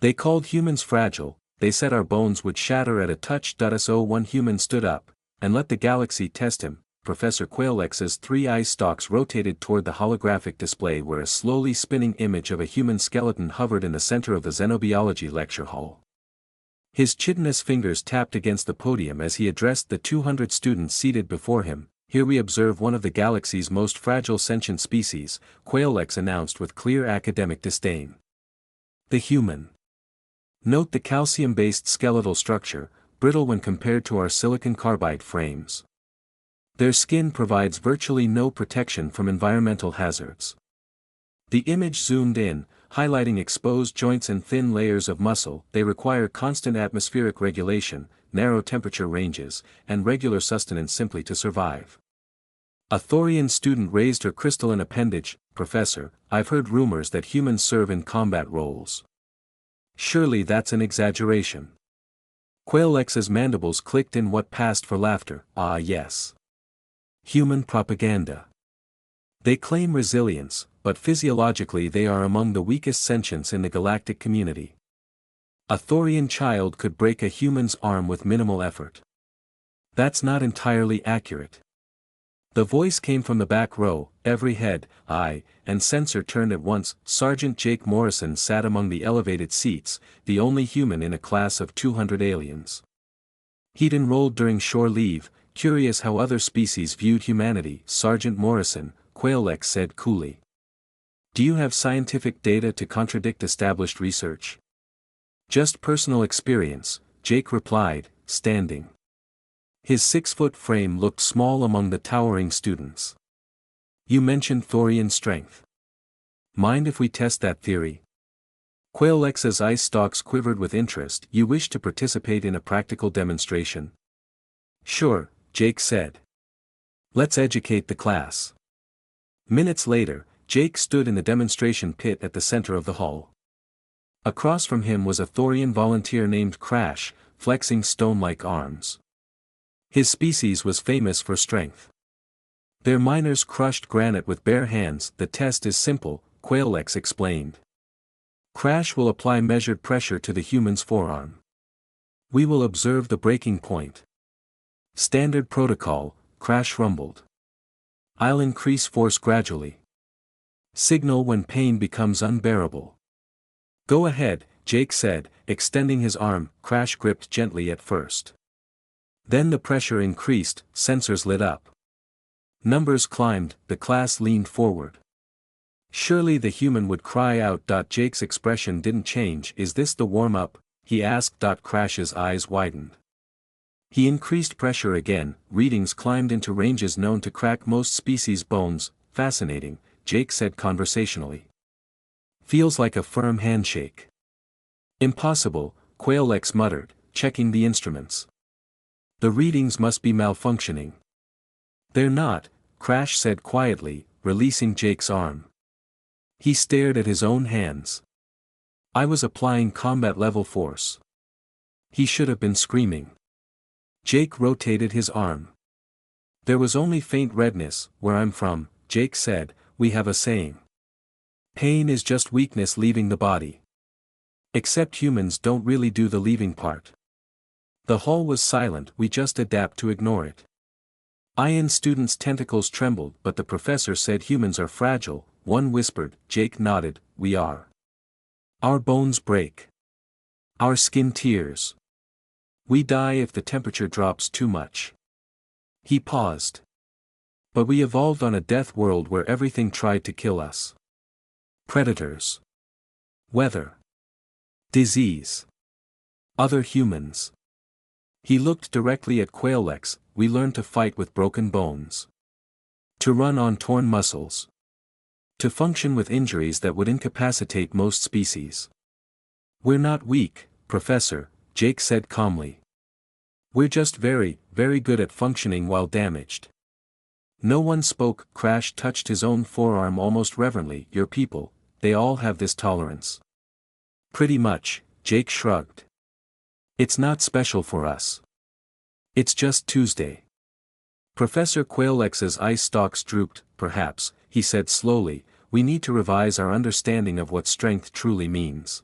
They called humans fragile, they said our bones would shatter at a touch. So one human stood up, and let the galaxy test him. Professor Quailex's 3 eye stalks rotated toward the holographic display where a slowly spinning image of a human skeleton hovered in the center of the xenobiology lecture hall. His chitinous fingers tapped against the podium as he addressed the 200 students seated before him. Here we observe one of the galaxy's most fragile sentient species, Quailex announced with clear academic disdain. The human. Note the calcium-based skeletal structure, brittle when compared to our silicon carbide frames. Their skin provides virtually no protection from environmental hazards. The image zoomed in, highlighting exposed joints and thin layers of muscle. They require constant atmospheric regulation, narrow temperature ranges, and regular sustenance simply to survive. A Thorian student raised her crystalline appendage. Professor, I've heard rumors that humans serve in combat roles. Surely that's an exaggeration. Quailex's mandibles clicked in what passed for laughter. Ah yes. Human propaganda. They claim resilience, but physiologically they are among the weakest sentients in the galactic community. A Thorian child could break a human's arm with minimal effort. That's not entirely accurate. The voice came from the back row. Every head, eye, and sensor turned at once. Sergeant Jake Morrison sat among the elevated seats, the only human in a class of 200 aliens. He'd enrolled during shore leave, curious how other species viewed humanity. Sergeant Morrison, Quailex said coolly. Do you have scientific data to contradict established research? Just personal experience, Jake replied, standing. His 6-foot frame looked small among the towering students. You mentioned Thorian strength. Mind if we test that theory? Quailex's ice stalks quivered with interest. You wish to participate in a practical demonstration? Sure, Jake said. Let's educate the class. Minutes later, Jake stood in the demonstration pit at the center of the hall. Across from him was a Thorian volunteer named Crash, flexing stone-like arms. His species was famous for strength. Their miners crushed granite with bare hands. The test is simple, Quailex explained. Crash will apply measured pressure to the human's forearm. We will observe the breaking point. Standard protocol, Crash rumbled. I'll increase force gradually. Signal when pain becomes unbearable. Go ahead, Jake said, extending his arm. Crash gripped gently at first. Then the pressure increased, sensors lit up. Numbers climbed, the class leaned forward. Surely the human would cry out. Jake's expression didn't change. Is this the warm-up? He asked. Crash's eyes widened. He increased pressure again. Readings climbed into ranges known to crack most species' bones. Fascinating, Jake said conversationally. Feels like a firm handshake. Impossible, Quailex muttered, checking the instruments. The readings must be malfunctioning. They're not, Crash said quietly, releasing Jake's arm. He stared at his own hands. I was applying combat-level force. He should have been screaming. Jake rotated his arm. There was only faint redness. Where I'm from, Jake said, we have a saying. Pain is just weakness leaving the body. Except humans don't really do the leaving part. The hall was silent. We just adapt to ignore it. IN students' tentacles trembled, but the professor said humans are fragile. One whispered. Jake nodded. We are. Our bones break. Our skin tears. We die if the temperature drops too much. He paused. But we evolved on a death world where everything tried to kill us. Predators. Weather. Disease. Other humans. He looked directly at Quailex. We learned to fight with broken bones. To run on torn muscles. To function with injuries that would incapacitate most species. We're not weak, Professor, Jake said calmly. We're just very, very good at functioning while damaged. No one spoke. Crash touched his own forearm almost reverently. Your people, they all have this tolerance. Pretty much, Jake shrugged. It's not special for us. It's just Tuesday. Professor Quailex's ice stalks drooped. Perhaps, he said slowly, we need to revise our understanding of what strength truly means.